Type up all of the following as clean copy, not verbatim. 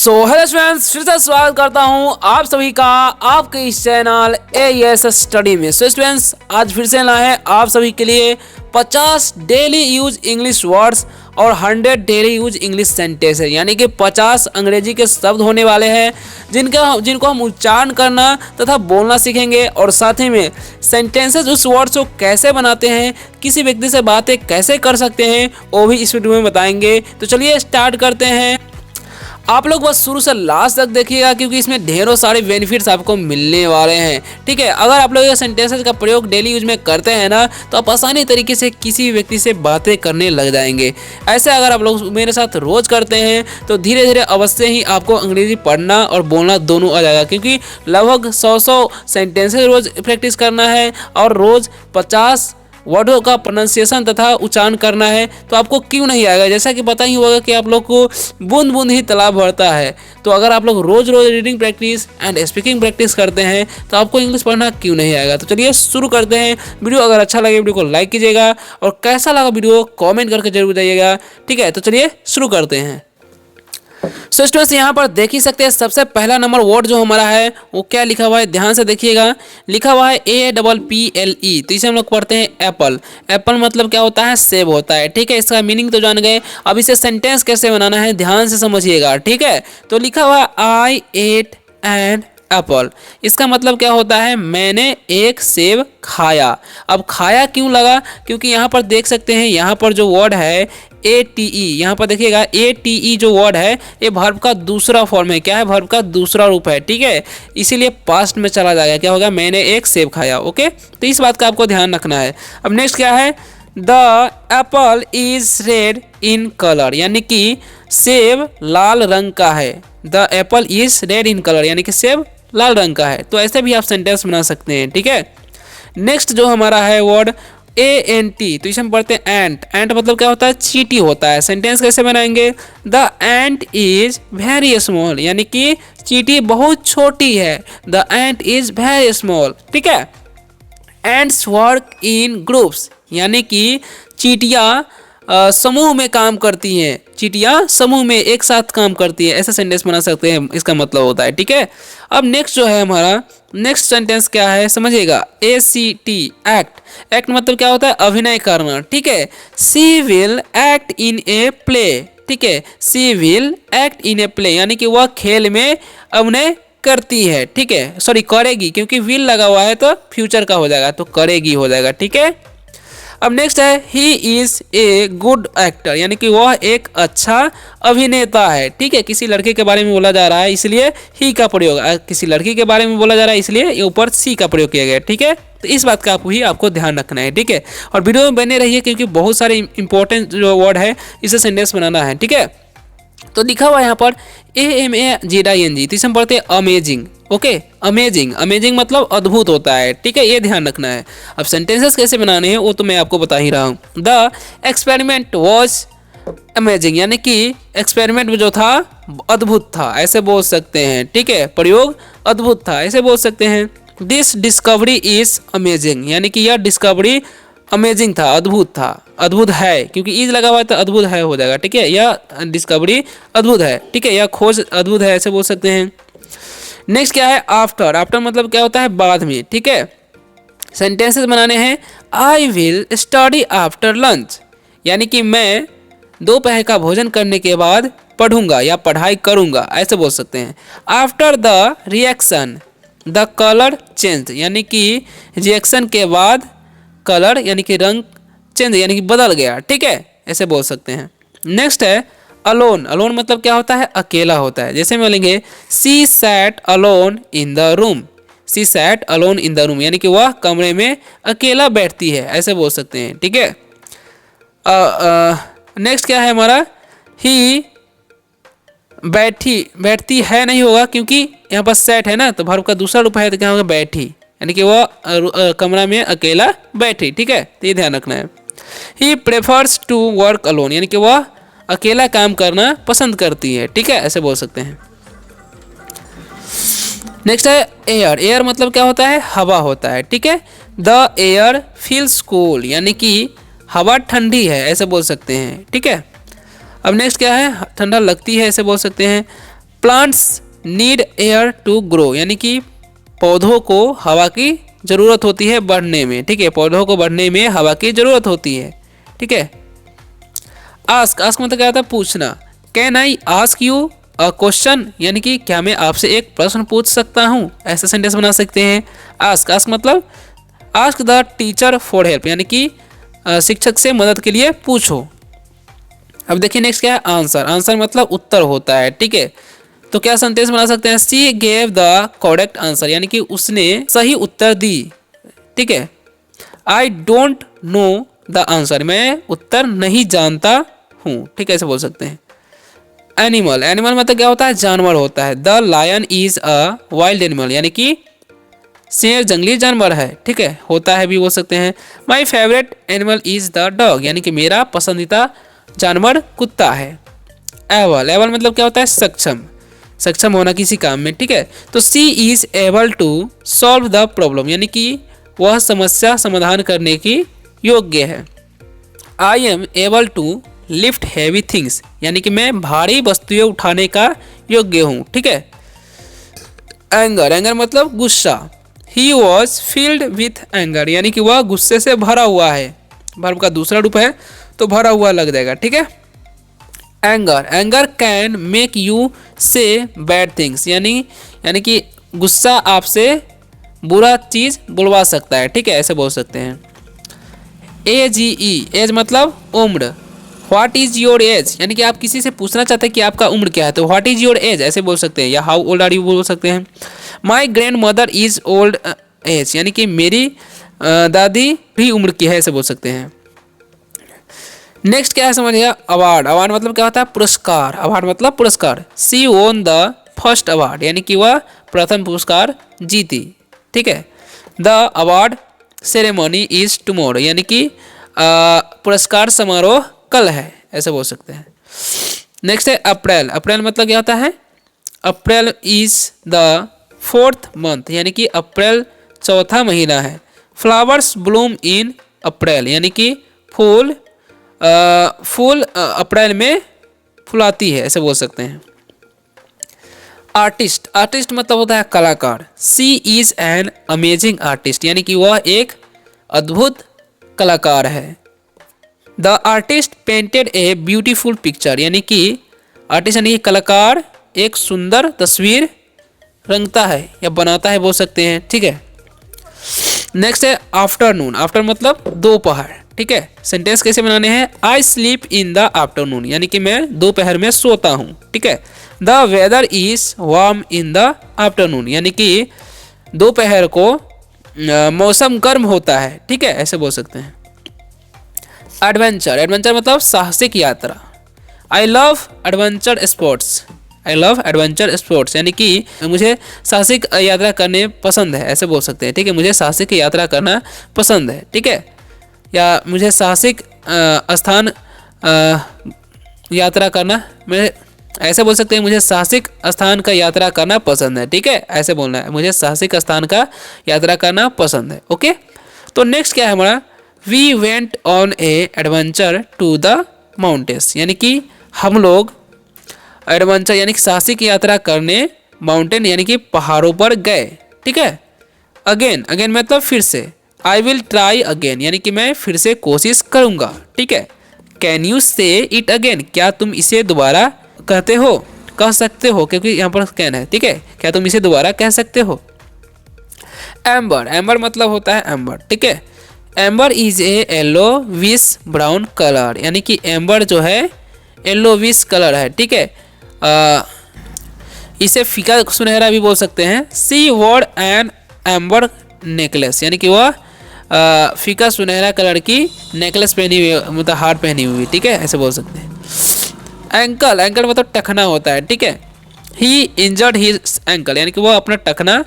Hello students, फिर से स्वागत करता हूं आप सभी का आपके इस चैनल AES स्टडी में। स्टूडेंट्स, आज फिर से लाए हैं आप सभी के लिए 50 डेली यूज इंग्लिश वर्ड्स और 100 डेली यूज इंग्लिश सेंटेंस है, यानी कि 50 अंग्रेजी के शब्द होने वाले हैं जिनको हम उच्चारण करना तथा बोलना सीखेंगे, और साथ ही में सेंटेंसेस उस वर्ड्स को कैसे बनाते हैं, किसी व्यक्ति से बातें कैसे कर सकते हैं, वो भी इस वीडियो में बताएंगे। तो चलिए स्टार्ट करते हैं। आप लोग बस शुरू से लास्ट तक देखिएगा, क्योंकि इसमें ढेरों सारे बेनिफिट्स आपको मिलने वाले हैं। ठीक है, अगर आप लोग ये सेंटेंसेस का प्रयोग डेली यूज में करते हैं ना, तो आप आसानी तरीके से किसी व्यक्ति से बातें करने लग जाएंगे। ऐसे अगर आप लोग मेरे साथ रोज करते हैं तो धीरे धीरे अवश्य ही आपको अंग्रेजी पढ़ना और बोलना दोनों आ जाएगा, क्योंकि लगभग 100 सेंटेंसेस रोज प्रैक्टिस करना है और रोज 50 वर्डों का प्रोनाउंसिएशन तथा उच्चारण करना है, तो आपको क्यों नहीं आएगा। जैसा कि पता ही होगा कि आप लोग को बूंद बूंद ही तालाब भरता है, तो अगर आप लोग रोज रोज reading practice and speaking practice करते हैं तो आपको इंग्लिश पढ़ना क्यों नहीं आएगा। तो चलिए शुरू करते हैं। वीडियो अगर अच्छा लगे वीडियो को लाइक कीजिएगा, और कैसा लगा वीडियो कॉमेंट करके जरूर बताइएगा। ठीक है, तो चलिए शुरू करते हैं। स्टूडेंट्स, यहाँ पर देख ही सकते हैं सबसे पहला नंबर वर्ड जो हमारा है वो क्या लिखा हुआ है, ध्यान से देखिएगा। लिखा हुआ है APPLE, तो इसे हम लोग पढ़ते हैं एप्पल। एप्पल मतलब क्या होता है, सेब होता है। ठीक है, इसका मीनिंग तो जान गए। अब इसे सेंटेंस कैसे बनाना है ध्यान से समझिएगा। ठीक है, तो लिखा हुआ I ate an एप्पल, इसका मतलब क्या होता है, मैंने एक सेब खाया। अब खाया क्यों लगा, क्योंकि यहाँ पर देख सकते हैं, यहाँ पर जो वर्ड है ATE, यहाँ पर देखिएगा ATE जो वर्ड है ये वर्ब का दूसरा फॉर्म है। क्या है, वर्ब का दूसरा रूप है। ठीक है, इसीलिए पास्ट में चला जाएगा। क्या होगा, मैंने एक सेब खाया। ओके, तो इस बात का आपको ध्यान रखना है। अब नेक्स्ट क्या है, the Apple is red in colour, यानी कि सेब लाल रंग का है। The Apple is red in colour, यानी कि सेब लाल रंग का है। तो ऐसे भी आप सेंटेंस बना सकते हैं। ठीक है, नेक्स्ट जो हमारा है वर्ड ANT, तो इसे हम पढ़ते हैं एंट। एंट मतलब क्या होता है, चींटी होता है। सेंटेंस कैसे बनाएंगे, the ant is very small, यानी कि चींटी बहुत छोटी है। The ant is very small. ठीक है, एंट्स वर्क इन ग्रुप्स, यानी कि चींटियाँ समूह में काम करती हैं। चींटियाँ समूह में एक साथ काम करती है, ऐसा सेंटेंस बना सकते हैं, इसका मतलब होता है। ठीक है, अब नेक्स्ट जो है हमारा नेक्स्ट सेंटेंस क्या है समझिएगा, ACT एक्ट। एक्ट मतलब क्या होता है, अभिनय करना। ठीक है, she will act in a play. ठीक है, she will act in a play, यानी कि वह खेल में अभिनय करती है। ठीक है, सॉरी करेगी, क्योंकि विल लगा हुआ है तो फ्यूचर का हो जाएगा, तो करेगी हो जाएगा। ठीक है, अब नेक्स्ट है he is a good actor, यानी कि वह एक अच्छा अभिनेता है। ठीक है, किसी लड़के के बारे में बोला जा रहा है इसलिए ही का प्रयोग, किसी लड़की के बारे में बोला जा रहा है इसलिए ये ऊपर सी का प्रयोग किया गया। ठीक है, तो इस बात का आपको ध्यान रखना है। ठीक है, और वीडियो में बने रहिए, क्योंकि बहुत सारे इंपॉर्टेंट जो वर्ड है इसे सेंटेंस बनाना है। ठीक है, तो लिखा हुआ है यहाँ पर AMAZING, तो इसे हम पढ़ते हैं अमेजिंग। Okay, amazing. अमेजिंग मतलब अद्भुत होता है। ठीक है, ये ध्यान रखना है। अब सेंटेंसेस कैसे बनाने हैं वो तो मैं आपको बता ही रहा हूँ। द एक्सपेरिमेंट वॉज अमेजिंग, यानी कि एक्सपेरिमेंट जो था अद्भुत था, ऐसे बोल सकते हैं। ठीक है, प्रयोग अद्भुत था, ऐसे बोल सकते हैं। दिस डिस्कवरी इज अमेजिंग, यानी कि यह डिस्कवरी अमेजिंग था, अद्भुत था। अद्भुत है, क्योंकि इज लगा हुआ है तो अद्भुत है हो जाएगा। ठीक है, यह डिस्कवरी अद्भुत है। ठीक है, यह खोज अद्भुत है, ऐसे बोल सकते हैं। नेक्स्ट क्या है, आफ्टर। आफ्टर मतलब क्या होता है, बाद में। ठीक है, सेंटेंसेस बनाने हैं। I will study after lunch, यानी कि मैं दोपहर का भोजन करने के बाद पढ़ूंगा या पढ़ाई करूंगा, ऐसे बोल सकते हैं। After the reaction the colour change, यानी कि रिएक्शन के बाद कलर यानी कि रंग चेंज, यानी कि बदल गया। ठीक है, ऐसे बोल सकते हैं। नेक्स्ट है अलोन। अलोन मतलब क्या होता है, अकेला होता है। जैसे में लेंगे she sat alone in the room. She sat alone in the room, यानी कि वह कमरे में अकेला बैठती है, ऐसे बोल सकते हैं। ठीक है, नेक्स्ट क्या है हमारा, ही बैठती है नहीं होगा, क्योंकि यहाँ पर सेट है ना, तो वर्ब का दूसरा रूप है, तो क्या होगा, बैठी, यानी कि वह कमरा में अकेला बैठी। ठीक है, तो ये ध्यान रखना है। He prefers to work alone, यानी कि वह अकेला काम करना पसंद करती है। ठीक है, ऐसे बोल सकते हैं। नेक्स्ट है एयर। एयर मतलब क्या होता है, हवा होता है। ठीक है, द एयर फील्स कूल, यानी कि हवा ठंडी है, ऐसे बोल सकते हैं। ठीक है, अब नेक्स्ट क्या है, ठंडा लगती है, ऐसे बोल सकते हैं। Plants need air to grow, यानी कि पौधों को हवा की ज़रूरत होती है बढ़ने में, ठीक है, पौधों को बढ़ने में हवा की ज़रूरत होती है, ठीक है। आस्क, आस्क मतलब क्या होता है पूछना। Can I ask you a question, यानी कि क्या मैं आपसे एक प्रश्न पूछ सकता हूँ, ऐसा सेंटेंस बना सकते हैं। आस्क, आस्क मतलब ask the teacher for help, यानी कि शिक्षक से मदद के लिए पूछो। अब देखिए नेक्स्ट क्या है, आंसर। आंसर मतलब उत्तर होता है, ठीक है। तो क्या सेंटेंस बना सकते हैं, she gave the correct answer, यानी कि उसने सही उत्तर दी, ठीक है। I don't know the answer, मैं उत्तर नहीं जानता हूँ, ठीक है, ऐसे बोल सकते हैं। एनिमल, एनिमल मतलब क्या होता है, जानवर होता है। The lion is a wild animal, यानी कि शेर जंगली जानवर है, ठीक है, होता है भी बोल सकते हैं। My favourite animal is the dog, यानी कि मेरा पसंदीदा जानवर कुत्ता है। एबल, एबल मतलब क्या होता है, सक्षम, सक्षम होना किसी काम में, ठीक है। तो she is able to solve the problem, यानी कि वह समस्या समाधान करने की योग्य है। I am able to lift heavy things, यानी कि मैं भारी वस्तुएं उठाने का योग्य हूँ, ठीक है। एंगर, एंगर मतलब गुस्सा। He was field with anger, यानी कि वह गुस्से से भरा हुआ है, वर्ब का दूसरा रूप है तो भरा हुआ लग जाएगा, ठीक है। Anger, anger can make you से बैड थिंग्स, यानी कि गुस्सा आपसे बुरा चीज़ बुलवा सकता है, ठीक है, ऐसे बोल सकते हैं। एज ई, एज मतलब उम्र। व्हाट इज योर एज, यानी कि आप किसी से पूछना चाहते हैं कि आपका उम्र क्या है, तो व्हाट इज योर एज ऐसे बोल सकते हैं, या हाउ ओल्ड आर यू बोल सकते हैं। My grand mother is old age, यानी कि मेरी दादी भी उम्र की है, ऐसे बोल सकते हैं। नेक्स्ट क्या है समझिए, अवार्ड। अवार्ड मतलब क्या होता है, पुरस्कार। अवार्ड मतलब पुरस्कार। सी ओन द फर्स्ट अवार्ड, यानी कि वह प्रथम पुरस्कार जीती, ठीक है। The award ceremony is tomorrow, यानी कि पुरस्कार समारोह कल है, ऐसे बोल सकते हैं। नेक्स्ट है अप्रैल। अप्रैल मतलब क्या होता है, April is the fourth month, यानी कि अप्रैल चौथा महीना है। फ्लावर्स ब्लूम इन अप्रैल, यानी कि फूल अप्रैल में फुलाती है, ऐसे बोल सकते हैं। आर्टिस्ट, आर्टिस्ट मतलब होता है कलाकार। सी इज एन अमेजिंग आर्टिस्ट, यानी कि वह एक अद्भुत कलाकार है। The artist painted a beautiful picture, यानी कि आर्टिस्ट यानी कि कलाकार एक सुंदर तस्वीर रंगता है या बनाता है बोल सकते हैं, ठीक है। नेक्स्ट है आफ्टरनून। आफ्टर मतलब दोपहर, ठीक है। सेंटेंस कैसे बनाने हैं, I sleep in the afternoon, यानी कि मैं दोपहर में सोता हूँ, ठीक है। The weather is warm in the afternoon, यानी कि दोपहर को मौसम गर्म होता है, ठीक है, ऐसे बोल सकते हैं। एडवेंचर, एडवेंचर मतलब साहसिक यात्रा। I love adventure sports, I love adventure sports, यानी कि मुझे साहसिक यात्रा करने पसंद है, ऐसे बोल सकते हैं, ठीक है। मुझे साहसिक यात्रा करना पसंद है, ठीक है, या मुझे साहसिक स्थान यात्रा करना, मैं ऐसे बोल सकते हैं, मुझे साहसिक स्थान का यात्रा करना पसंद है, ठीक है, ऐसे बोलना है, मुझे साहसिक स्थान का यात्रा करना पसंद है, ओके। तो नेक्स्ट क्या है हमारा, we went on a adventure to the mountains, यानी कि हम लोग एडवेंचर यानी कि साहसिक यात्रा करने माउंटेन यानी कि पहाड़ों पर गए, ठीक है। अगेन, अगेन मतलब फिर से। आई विल ट्राई अगेन, यानी कि मैं फिर से कोशिश करूँगा, ठीक है। कैन यू से इट अगेन, क्या तुम इसे दोबारा कहते हो, कह सकते हो, क्योंकि यहाँ पर कैन है, ठीक है, क्या तुम इसे दोबारा कह सकते हो। एम्बर, एम्बर मतलब होता है एम्बर, ठीक है। Amber is a yellow wish brown colour, यानी कि एम्बर जो है येलो विश कलर है, ठीक है। इसे फीका सुनहरा भी बोल सकते हैं। सी वॉर एन एम्बर नेकलेस, यानी कि वह फीका सुनहरा कलर की नेकलेस पहनी हुई, मतलब हार पहनी हुई, ठीक है, ऐसे बोल सकते हैं। एंकल, एंकल मतलब टखना होता है, ठीक है। ही इंजर्ड हिज एंकल, यानी कि वह अपना टखना,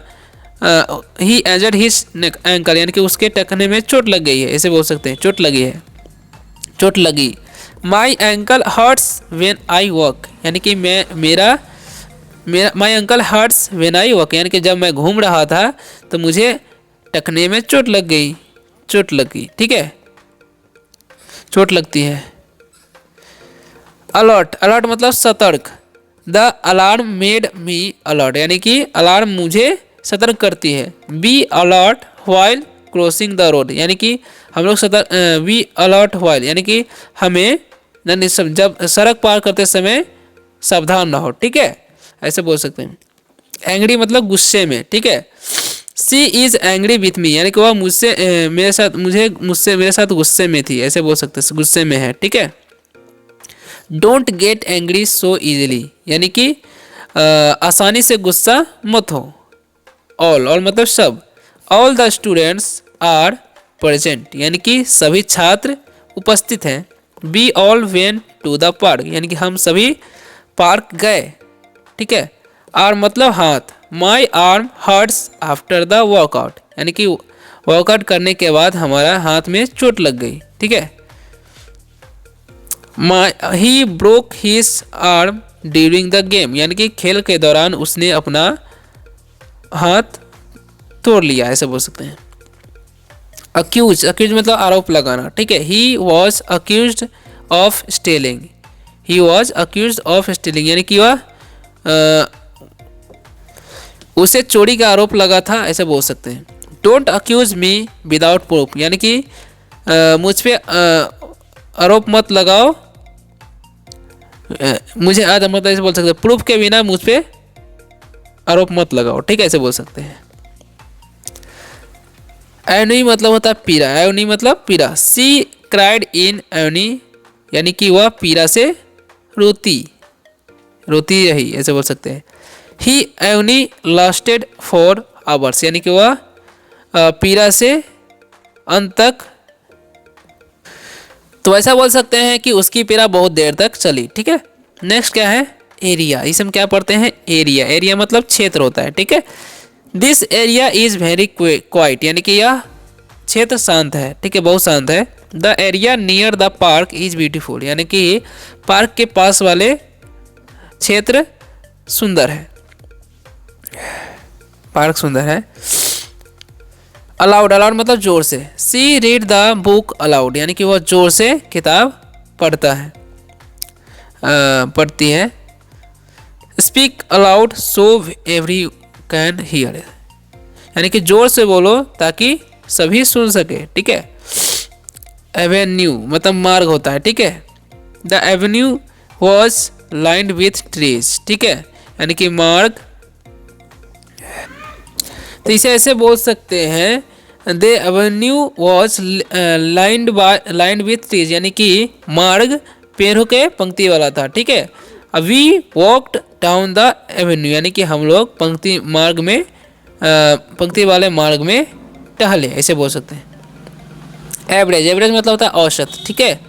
ही इंजर्ड हिज एंकल, यानी कि उसके टखने में चोट लग गई है, ऐसे बोल सकते हैं, चोट लगी है, चोट लगी। My ankle hurts when I walk, यानी कि मेरा my ankle hurts when I walk, यानी कि जब मैं घूम रहा था तो मुझे टखने में चोट लग गई, चोट लगी, ठीक है, चोट लगती है। अलर्ट, अलर्ट मतलब सतर्क। The alarm made me alert, यानी कि अलार्म मुझे सतर्क करती है। Be alert while crossing the road, यानी कि हम लोग बी अलर्ट व्हाइल, यानी कि हमें जब सड़क पार करते समय सावधान ना हो, ठीक है, ऐसे बोल सकते हैं। एंग्री मतलब गुस्से में, ठीक है। सी इज एंग्री विथ मी, यानी कि वह मेरे साथ गुस्से में थी, ऐसे बोल सकते हैं, गुस्से में है, ठीक है। Don't get angry so easily, यानी कि आसानी से गुस्सा मत हो। ऑल मतलब सब। All the students are present, यानी कि सभी छात्र उपस्थित हैं। We all went to the park, यानी कि हम सभी पार्क गए, ठीक है। आर मतलब हाथ। My arm hurts after the workout, यानी कि वर्कआउट करने के बाद हमारा हाथ में चोट लग गई, ठीक है। He broke his arm during the game, यानी कि खेल के दौरान उसने अपना हाथ तोड़ लिया, ऐसे बोल सकते हैं। अक्यूज मतलब आरोप लगाना, ठीक है। He was accuse of stealing, यानी कि वह उसे चोरी का आरोप लगा था, ऐसे बोल सकते हैं। Don't accuse me without proof, यानी कि मुझ पे आरोप मत लगाओ, मुझे आज मतलब ऐसे बोल सकते हैं, प्रूफ के बिना मुझ पे आरोप मत लगाओ, ठीक है, ऐसे बोल सकते हैं। एवनी मतलब होता है पीरा, एवनी मतलब पीरा। सी क्राइड इन एवनी, यानी कि वह पीरा से रोती रही, ऐसे बोल सकते हैं। ही एवनी लास्टेड फॉर आवर्स, यानी कि वह पीरा से अंत तक, तो ऐसा बोल सकते हैं कि उसकी पीड़ा बहुत देर तक चली, ठीक है। नेक्स्ट क्या है, एरिया। इसे हम क्या पढ़ते हैं, एरिया मतलब क्षेत्र होता है, ठीक है। This area is very quite, यानी कि यह क्षेत्र शांत है, ठीक है, बहुत शांत है। The area near the park is beautiful, यानी कि पार्क के पास वाले क्षेत्र सुंदर है, पार्क सुंदर है। अलाउड मतलब जोर से। सी रीड द बुक अलाउड, यानी कि वह जोर से किताब पढ़ती है। Speak allowed so every can hear, यानी कि जोर से बोलो ताकि सभी सुन सके, ठीक है। एवेन्यू मतलब मार्ग होता है, ठीक है। The Avenue was lined with trees, ठीक है, यानी कि मार्ग, तो इसे ऐसे बोल सकते हैं, the Avenue was lined with trees, यानी कि मार्ग पेड़ों के पंक्ति वाला था, ठीक है। We walked down the avenue, यानी कि हम लोग पंक्ति वाले मार्ग में टहले, ऐसे बोल सकते हैं। एवरेज मतलब होता है औसत, ठीक है।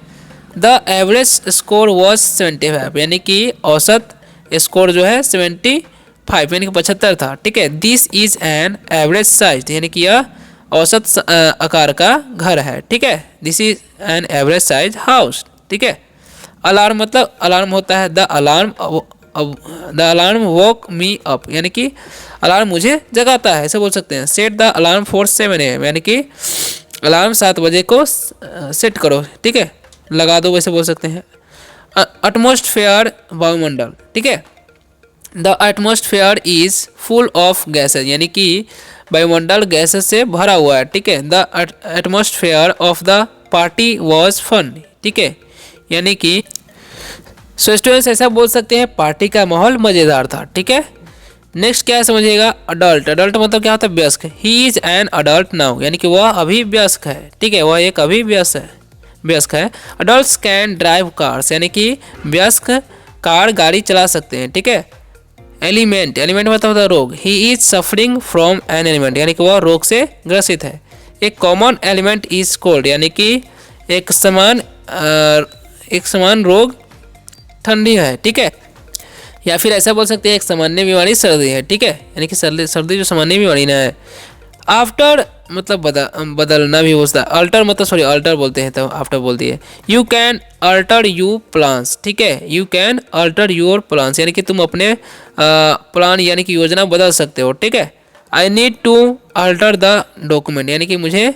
द एवरेज स्कोर वॉज 75, यानी कि औसत स्कोर जो है 75 यानी कि 75 था, ठीक है। This is an average size, यानी कि यह औसत आकार का घर है, ठीक है। This is an average size house, ठीक है। अलार्म मतलब अलार्म होता है the alarm woke me up, यानी कि अलार्म मुझे जगाता है, ऐसे बोल सकते हैं। Set the alarm for 7 AM, यानी कि अलार्म 7 बजे को सेट करो, ठीक है, लगा दो, वैसे बोल सकते हैं। एटमॉस्फेयर वायुमंडल, ठीक है। The atmosphere is full of gases, यानी कि वायुमंडल गैसेज से भरा हुआ है, ठीक है। The atmosphere of the party was fun, ठीक है, यानी कि स्टूडेंट्स ऐसा बोल सकते हैं पार्टी का माहौल मज़ेदार था, ठीक है। नेक्स्ट क्या समझिएगा, अडल्ट मतलब क्या होता है, वयस्क। He is an adult now, यानी कि वह अभी वयस्क है, ठीक है, वह एक अभी वयस्क है। अडल्ट कैन ड्राइव कार्स, यानी कि वयस्क गाड़ी चला सकते हैं, ठीक है। एलिमेंट मतलब होता है रोग। He is suffering from an element, यानी कि वह रोग से ग्रसित है। एक कॉमन एलिमेंट इज कोल्ड, यानी कि एक समान रोग ठंडी है, ठीक है। या फिर ऐसा बोल सकते हैं एक सामान्य बीमारी सर्दी है, ठीक है, यानी कि सर्दी जो सामान्य बीमारी ना है। आफ्टर मतलब बदलना भी होता है। अल्टर मतलब अल्टर बोलते हैं, तो आफ्टर बोलती है। You can alter you plans, ठीक है, you can alter your plans, यानी कि तुम अपने प्लान यानी कि योजना बदल सकते हो, ठीक है। I need to alter the document, यानी कि मुझे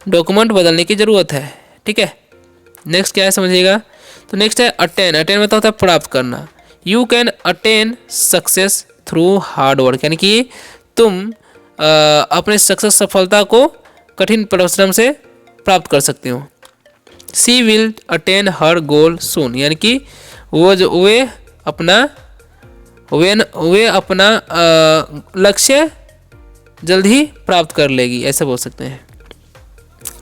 डॉक्यूमेंट बदलने की ज़रूरत है, ठीक है। नेक्स्ट क्या है समझिएगा, तो नेक्स्ट है अटेन मतलब होता है प्राप्त करना। You can attain success through hard work, यानी कि तुम अपने सक्सेस सफलता को कठिन परिश्रम से प्राप्त कर सकते हो। शी विल अटेन हर गोल सून, यानी कि वे अपना लक्ष्य जल्द ही प्राप्त कर लेगी, ऐसे बोल सकते हैं।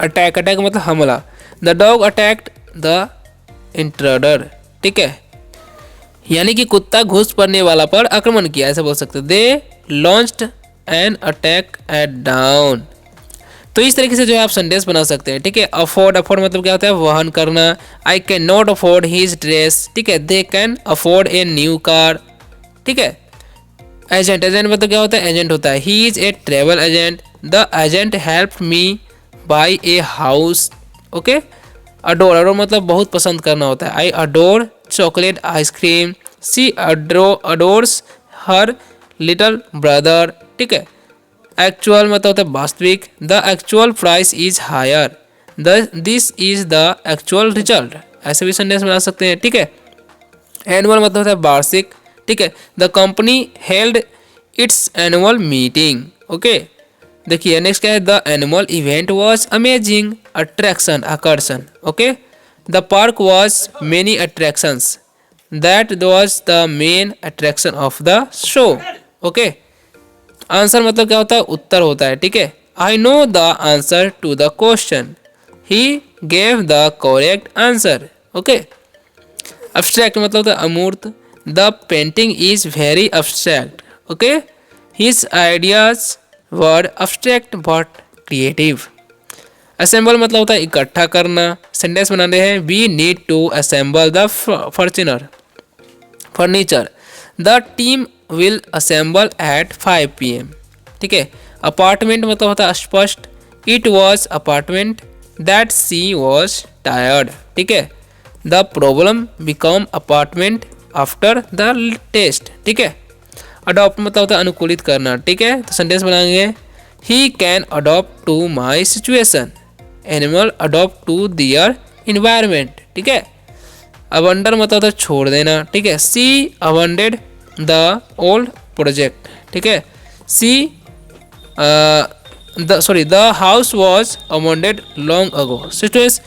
अटैक मतलब हमला। The dog attacked the intruder, ठीक है, यानी कि कुत्ता घुस पड़ने वाला पर आक्रमण किया, ऐसे बोल सकते हैं। They launched an attack at dawn. तो इस तरीके से जो है आप सेंटेंस बना सकते हैं, ठीक है। अफोर्ड मतलब क्या होता है, वहन करना। I can not afford his dress, ठीक है। They can afford a new car, ठीक है। एजेंट मतलब क्या होता है, एजेंट होता है। He is a travel agent. The agent help me buy a house, okay. Adore मतलब बहुत पसंद करना होता है। I adore chocolate ice cream. She adores her little brother, ठीक है। एक्चुअल मतलब होता है वास्तविक। The actual price is higher. This is the actual result, ऐसे भी सेंटेंस बना सकते हैं, ठीक है। एनुअल मतलब होता है वार्षिक, ठीक है। The company held its annual meeting, okay. देखिए नेक्स्ट क्या है, the annual event was amazing, attraction आकर्षण, okay. The park was many attractions, that was the main attraction of the show, okay. Answer मतलब क्या होता है, उत्तर होता है, ठीक है। I know the answer to the question, he gave the correct answer, okay. Abstract मतलब होता है अमूर्त। The painting is very abstract, okay. His ideas were abstract but creative. Assemble मतलब होता है इकट्ठा करना। सेंटेंस बनाने हैं, we need to assemble the furniture. The team will assemble at 5 PM, ठीक है। अपार्टमेंट मतलब होता है स्पष्ट। It was apartment that she was tired, ठीक है। The problem become apartment after the test, ठीक है। अडॉप्ट मतलब होता है अनुकूलित करना, ठीक है। तो सेंटेंस बनाएंगे, he can adopt to my situation. Animal adopt to their environment, ठीक है। अबंडर मतलब होता है छोड़ देना, ठीक है। She abandoned the old project, ठीक है। The house was abandoned long ago. Students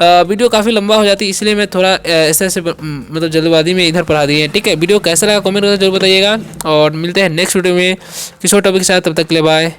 video काफ़ी लंबा हो जाती है, इसलिए मैं थोड़ा ऐसे मतलब जल्दबाजी में इधर पढ़ा दिए, ठीक है। वीडियो कैसा लगा कमेंट करके जरूर बताइएगा, और मिलते हैं नेक्स्ट वीडियो में किसी और टॉपिक के साथ। तब तक के लिए बाय।